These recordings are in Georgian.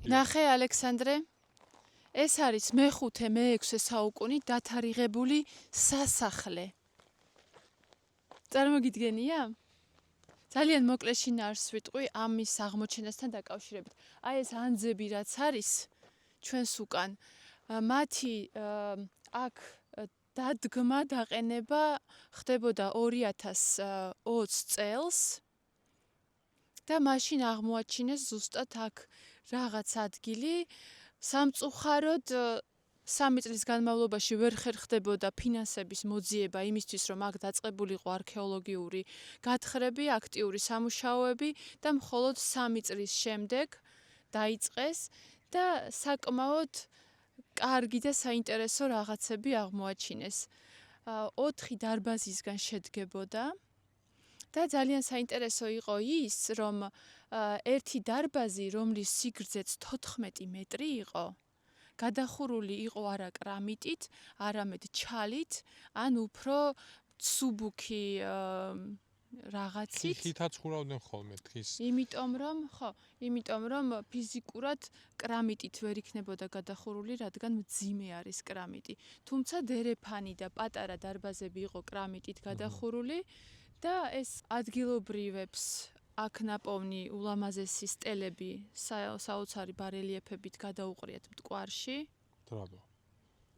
ნახე ალექსანდრე, ეს არის მე-6-მე-6 საუკუნი დათარიღებული სასახლე. წარმოგიდგენია? ძალიან მოკლე შინაარსს ვიტყვი ამის აღმოჩენასთან დაკავშირებით. აი ეს ანძები რაც არის ჩვენს უკან, მათი აქ დადგმა დაყენება ხდებოდა 2020 წელს და მაშინ აღმოაჩინეს ზუსტად აქ რაღაც ადგილი. სამწუხაროდ 3 წლის განმავლობაში ვერ ხერხდებოდა ფინანსების მოძიება იმისთვის, რომ აქ დაწყებულიყო არქეოლოგიური გათხრები, აქტიური სამუშაოები და მხოლოდ 3 წლის შემდეგ დაიწყეს და საკმაოდ კარგი და საინტერესო რაღაცები აღმოაჩინეს. 4 დარბაზისგან შედგებოდა და ძალიან საინტერესო იყო ის, რომ ერთი დარბაზი, რომლის სიგრძეც 14 მეტრი იყო, გადახურული იყო არა კრამიტით, არამედ ჩალით, ან უფრო ცუბუქი რაღაცით. ხითაც ხურავდნენ ხოლმე თხის. იმიტომ რომ ფიზიკურად კრამიტით ვერ იქნებოდა გადახურული, რადგან მძიმე არის კრამიტი. თუმცა დერეფანი და პატარა დარბაზები იყო კრამიტით გადახურული და ეს ადგილობრივებს აქ ნაპოვნი ულამაზესი სტელები საოცარი ბარელიეფებით გადაუყრიათ მტკვარში. რატო?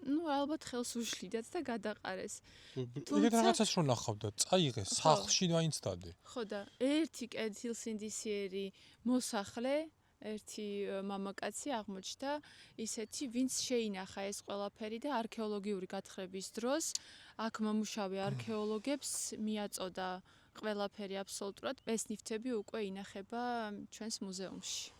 ალბათ ხელს უშლიდათ და გადაყარეს. ეგეთ რაღაცას რო ნახავდა, წაიღეს სახლში მაინც დადე. ხო და ერთი კეთილსინდისიერი მოსახლე, ერთი მამაკაცი აღმოჩნდა, ისეთი, ვინც შეინახა ეს ყველაფერი და არქეოლოგიური გათხრების დროს აქ მომუშავე არქეოლოგებს მიაწოდა ყველაფერი აბსოლუტურად. ეს ნივთები უკვე ინახება ჩვენს მუზეუმში.